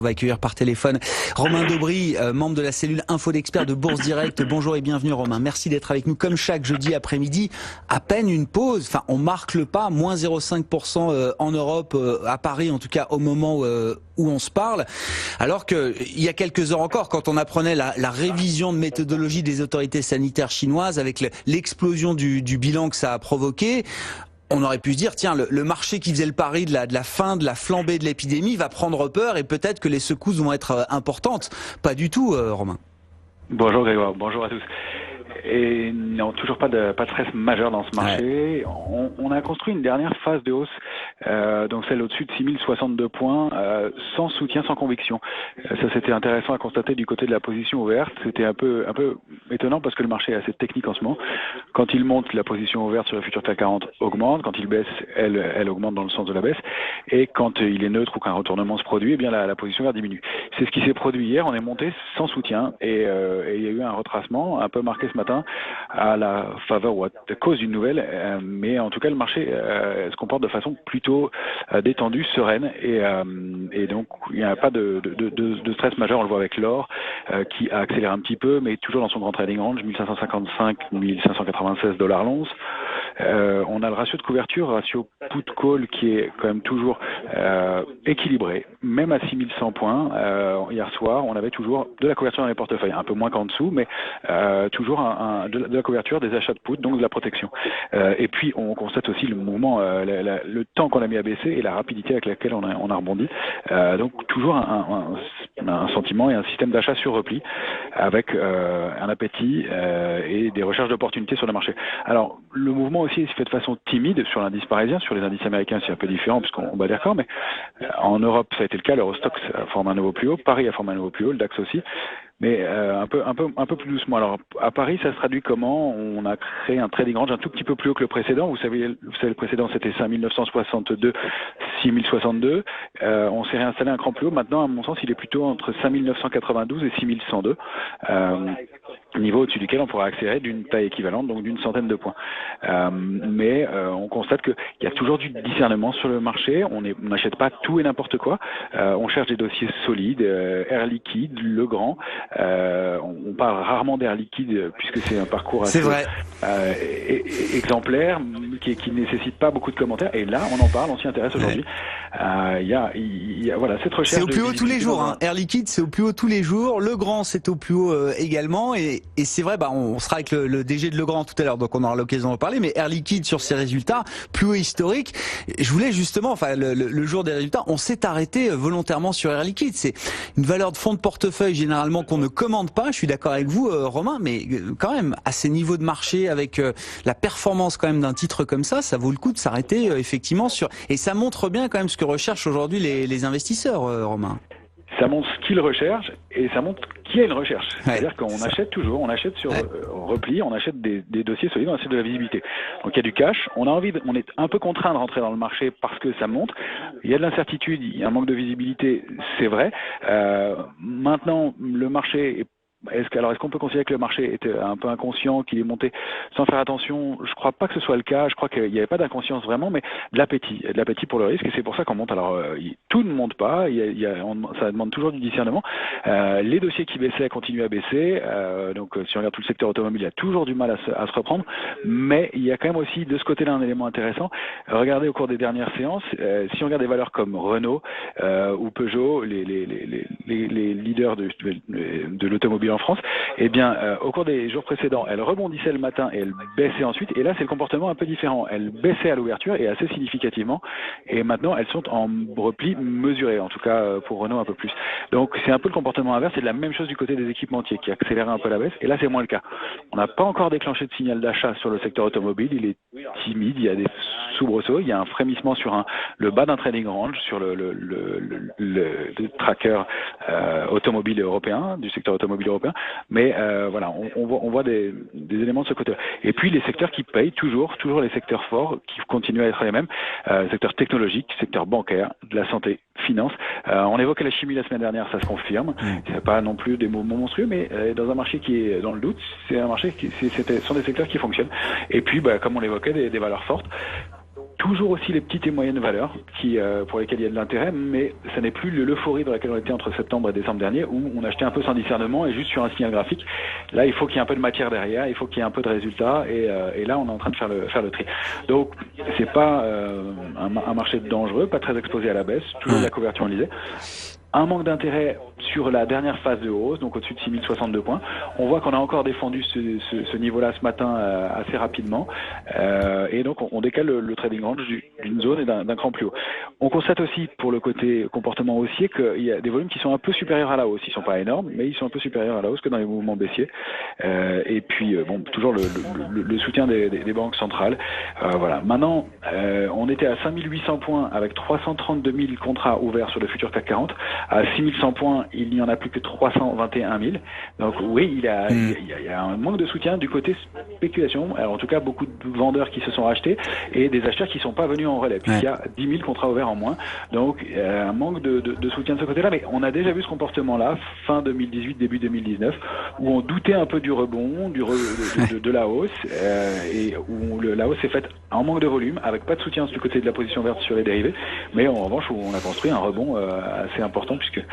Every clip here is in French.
On va accueillir par téléphone Romain Daubry, membre de la cellule Info d'Experts de Bourse Direct. Bonjour et bienvenue Romain. Merci d'être avec nous comme chaque jeudi après-midi. À peine une pause, enfin on marque le pas, moins 0,5% en Europe, à Paris en tout cas au moment où on se parle. Alors que il y a quelques heures encore, quand on apprenait la révision de méthodologie des autorités sanitaires chinoises avec l'explosion du bilan que ça a provoqué, on aurait pu se dire, tiens, le marché qui faisait le pari de la fin, de la flambée de l'épidémie va prendre peur et peut-être que les secousses vont être importantes. Pas du tout, Romain. Bonjour Grégoire, bonjour à tous. Et non, toujours pas de stress majeur dans ce marché. Ouais. On a construit une dernière phase de hausse, donc celle au-dessus de 6062 points, sans soutien, sans conviction. Ça, c'était intéressant à constater du côté de la position ouverte. C'était un peu étonnant parce que le marché est assez technique en ce moment. Quand il monte, la position ouverte sur le futur CAC 40 augmente. Quand il baisse, elle augmente dans le sens de la baisse. Et quand il est neutre ou qu'un retournement se produit, eh bien la position ouverte diminue. C'est ce qui s'est produit hier. On est monté sans soutien et il y a eu un retracement un peu marqué ce matin à la faveur ou à cause d'une nouvelle, mais en tout cas le marché se comporte de façon plutôt détendue, sereine et donc il n'y a pas de stress majeur. On le voit avec l'or qui a accéléré un petit peu, mais toujours dans son grand trading range, 1555-1596 $ l'once. On a le ratio de couverture, ratio put-call qui est quand même toujours équilibré, même à 6100 points. Hier soir, on avait toujours de la couverture dans les portefeuilles, un peu moins qu'en dessous, mais toujours de la couverture, des achats de put, donc de la protection. Et puis, on constate aussi le mouvement, le temps qu'on a mis à baisser et la rapidité avec laquelle on a rebondi. Donc, toujours un sentiment et un système d'achat sur repli avec un appétit et des recherches d'opportunités sur le marché. Alors, le mouvement aussi se fait de façon timide sur l'indice parisien, sur les indices américains c'est un peu différent puisqu'on bat des records, mais en Europe ça a été le cas, l'Eurostoxx a formé un nouveau plus haut, Paris a formé un nouveau plus haut, le DAX aussi, mais un peu plus doucement. Alors à Paris ça se traduit comment? On a créé un trading range un tout petit peu plus haut que le précédent. Vous savez le précédent c'était 5962, 6062. On s'est réinstallé un cran plus haut. Maintenant à mon sens il est plutôt entre 5992 et 6102. Niveau au-dessus duquel on pourra accélérer d'une taille équivalente, donc d'une centaine de points. Mais on constate qu'il y a toujours du discernement sur le marché. On n'achète pas tout et n'importe quoi. On cherche des dossiers solides, Air Liquide, Legrand. On parle rarement d'Air Liquide puisque c'est un parcours assez exemplaire qui ne nécessite pas beaucoup de commentaires. Et là, on en parle, on s'y intéresse aujourd'hui. Il y a voilà cette recherche. C'est au plus haut tous les jours. Hein. Air Liquide, c'est au plus haut tous les jours. Legrand, c'est au plus haut également. Et c'est vrai, on sera avec le DG de Legrand tout à l'heure, donc on aura l'occasion d'en parler. Mais Air Liquide sur ses résultats, plus haut historique. Je voulais justement, le jour des résultats, on s'est arrêté volontairement sur Air Liquide. C'est une valeur de fonds de portefeuille généralement qu'on ne commande pas. Je suis d'accord avec vous, Romain, mais quand même à ces niveaux de marché, avec la performance quand même d'un titre comme ça vaut le coup de s'arrêter effectivement sur. Et ça montre bien quand même ce que recherchent aujourd'hui les investisseurs, Romain. Ça montre ce qu'ils recherchent et ça montre qui a une recherche. C'est-à-dire qu'on achète toujours, on achète sur repli, on achète des dossiers solides, on achète de la visibilité. Donc il y a du cash, on est un peu contraint de rentrer dans le marché parce que ça monte. Il y a de l'incertitude, il y a un manque de visibilité, c'est vrai. Maintenant, le marché est est-ce qu'on peut considérer que le marché était un peu inconscient, qu'il est monté sans faire attention? Je crois pas que ce soit le cas. Je crois qu'il n'y avait pas d'inconscience vraiment, mais de l'appétit pour le risque. Et c'est pour ça qu'on monte. Alors tout ne monte pas. Ça demande toujours du discernement. Les dossiers qui baissaient continuent à baisser. Donc si on regarde tout le secteur automobile, il y a toujours du mal à se reprendre. Mais il y a quand même aussi de ce côté-là un élément intéressant. Regardez au cours des dernières séances, si on regarde des valeurs comme Renault ou Peugeot, les leaders de l'automobile en France, eh bien, au cours des jours précédents, elle rebondissait le matin et elle baissait ensuite. Et là, c'est le comportement un peu différent. Elle baissait à l'ouverture et assez significativement. Et maintenant, elles sont en repli mesuré, en tout cas pour Renault un peu plus. Donc, c'est un peu le comportement inverse. C'est la même chose du côté des équipementiers qui accélèrent un peu la baisse. Et là, c'est moins le cas. On n'a pas encore déclenché de signal d'achat sur le secteur automobile. Il est timide. Il y a des soubresauts. Il y a un frémissement sur le bas d'un trading range, sur le tracker automobile européen, du secteur automobile européen. Mais voilà, on voit des éléments de ce côté-là. Et puis les secteurs qui payent toujours les secteurs forts qui continuent à être les mêmes, secteur technologique, secteur bancaire, de la santé, finance. On évoquait la chimie la semaine dernière, ça se confirme. C'est pas non plus des mouvements monstrueux, mais dans un marché qui est dans le doute, c'est un marché sont des secteurs qui fonctionnent. Et puis, comme on l'évoquait, des valeurs fortes. toujours aussi les petites et moyennes valeurs pour lesquelles il y a de l'intérêt, mais ça n'est plus l'euphorie dans laquelle on était entre septembre et décembre dernier, où on achetait un peu sans discernement et juste sur un signal graphique. Là, il faut qu'il y ait un peu de matière derrière, il faut qu'il y ait un peu de résultats, et là, on est en train de faire le tri. Donc, c'est pas un marché dangereux, pas très exposé à la baisse, toujours de la couverture enlisée. Un manque d'intérêt sur la dernière phase de hausse, donc au-dessus de 6062 points. On voit qu'on a encore défendu ce niveau-là ce matin assez rapidement, et donc on décale le trading range d'une zone et d'un cran plus haut. On constate aussi pour le côté comportement haussier qu'il y a des volumes qui sont un peu supérieurs à la hausse. Ils sont pas énormes, mais ils sont un peu supérieurs à la hausse que dans les mouvements baissiers. Et puis toujours le soutien des banques centrales. Voilà. Maintenant, on était à 5800 points avec 332 000 contrats ouverts sur le futur CAC 40. À 6100 points, il n'y en a plus que 321 000. Donc oui, il y a un manque de soutien du côté spéculation. Alors en tout cas, beaucoup de vendeurs qui se sont rachetés et des acheteurs qui ne sont pas venus en relais, puisqu'il y a 10 000 contrats ouverts en moins. Donc un manque de soutien de ce côté-là. Mais on a déjà vu ce comportement-là, fin 2018, début 2019, où on doutait un peu du rebond, de la hausse, et où la hausse s'est faite en manque de volume, avec pas de soutien du côté de la position verte sur les dérivés, mais en revanche, où on a construit un rebond assez important, puisque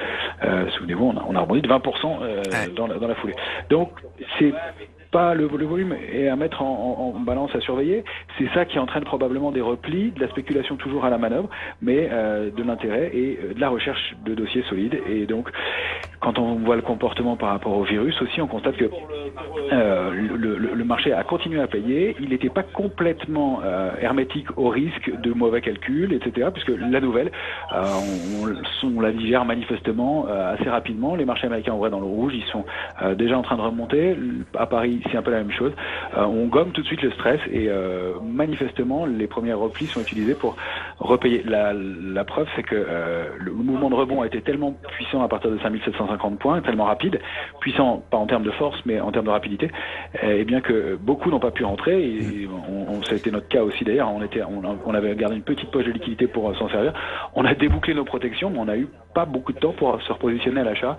souvenez-vous, on a rebondi de 20% dans la foulée. Donc c'est pas le volume est à mettre en balance, à surveiller. C'est ça qui entraîne probablement des replis, de la spéculation toujours à la manœuvre, mais de l'intérêt et de la recherche de dossiers solides. Et donc, quand on voit le comportement par rapport au virus aussi, on constate que le marché a continué à payer. Il n'était pas complètement hermétique au risque de mauvais calculs, etc., puisque la nouvelle, on la digère manifestement assez rapidement. Les marchés américains en vrai dans le rouge, ils sont déjà en train de remonter. À Paris, c'est un peu la même chose. On gomme tout de suite le stress et manifestement, les premiers replis sont utilisés pour repayer. La preuve, c'est que le mouvement de rebond a été tellement puissant à partir de 5750 points, tellement rapide, puissant pas en termes de force, mais en termes de rapidité, et bien que beaucoup n'ont pas pu rentrer. Et ça a été notre cas aussi d'ailleurs. On avait gardé une petite poche de liquidité pour s'en servir. On a débouclé nos protections, mais on a eu pas beaucoup de temps pour se repositionner à l'achat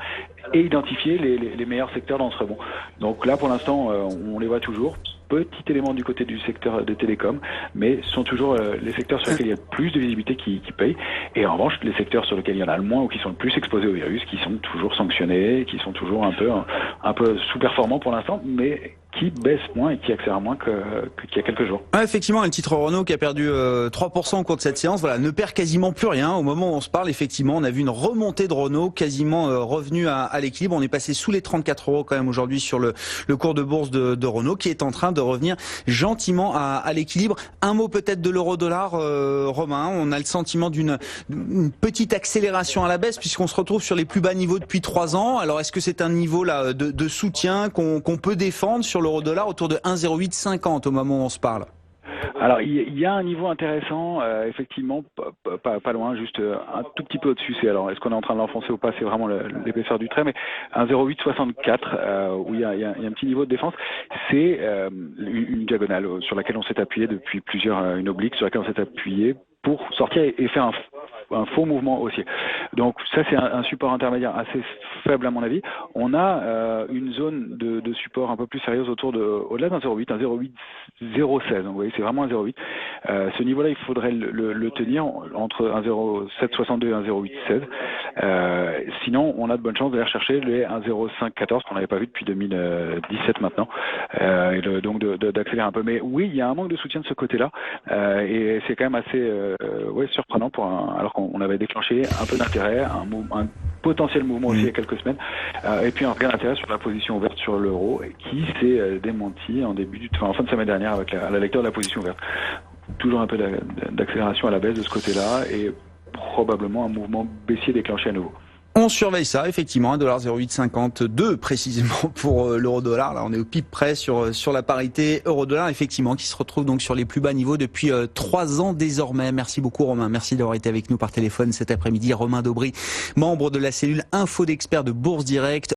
et identifier les meilleurs secteurs dans ce rebond. Donc là, pour l'instant, on les voit toujours. Petit élément du côté du secteur des télécoms, mais ce sont toujours les secteurs sur lesquels il y a le plus de visibilité qui payent. Et en revanche, les secteurs sur lesquels il y en a le moins ou qui sont le plus exposés au virus, qui sont toujours sanctionnés, qui sont toujours un peu sous-performants pour l'instant, mais qui baisse moins et qui accélère moins qu'il y a quelques jours. Effectivement, le titre Renault qui a perdu 3% au cours de cette séance, ne perd quasiment plus rien. Au moment où on se parle, effectivement, on a vu une remontée de Renault quasiment revenue à l'équilibre. On est passé sous les 34 € quand même aujourd'hui sur le cours de bourse de Renault, qui est en train de revenir gentiment à l'équilibre. Un mot peut-être de l'euro-dollar, Romain. On a le sentiment d'une petite accélération à la baisse puisqu'on se retrouve sur les plus bas niveaux depuis 3 ans. Alors est-ce que c'est un niveau là de soutien qu'on peut défendre sur l'euro-dollar autour de 1,0850 au moment où on se parle? Alors il y a un niveau intéressant, effectivement, pas loin, juste un tout petit peu au-dessus. Alors est-ce qu'on est en train de l'enfoncer ou pas? C'est vraiment l'épaisseur du trait, mais 1,0864 où il y a un petit niveau de défense. C'est une diagonale sur laquelle on s'est appuyé depuis une oblique sur laquelle on s'est appuyé pour sortir et faire un faux mouvement haussier. Donc ça c'est un support intermédiaire assez faible à mon avis. On a une zone de support un peu plus sérieuse au-delà d'un 0,8, un 0,806. Vous voyez, c'est vraiment un 0,8. Ce niveau-là, il faudrait le tenir entre 1,0762 et 1,0816. Sinon, on a de bonnes chances d'aller chercher les 1,0514 qu'on n'avait pas vu depuis 2017 maintenant. Et donc d'accélérer un peu. Mais oui, il y a un manque de soutien de ce côté-là. Et c'est quand même assez surprenant alors qu'on avait déclenché un peu d'intérêt, un potentiel mouvement aussi il y a quelques semaines, et puis un regain d'intérêt sur la position ouverte sur l'euro qui s'est démenti en fin de semaine dernière avec la lecture de la position ouverte. Toujours un peu d'accélération à la baisse de ce côté-là et probablement un mouvement baissier déclenché à nouveau. On surveille ça, effectivement, 1,0852 précisément pour l'euro-dollar. Là, on est au pipe près sur la parité euro-dollar, effectivement, qui se retrouve donc sur les plus bas niveaux depuis 3 ans désormais. Merci beaucoup, Romain. Merci d'avoir été avec nous par téléphone cet après-midi. Romain Daubry, membre de la cellule Info d'experts de Bourse Direct.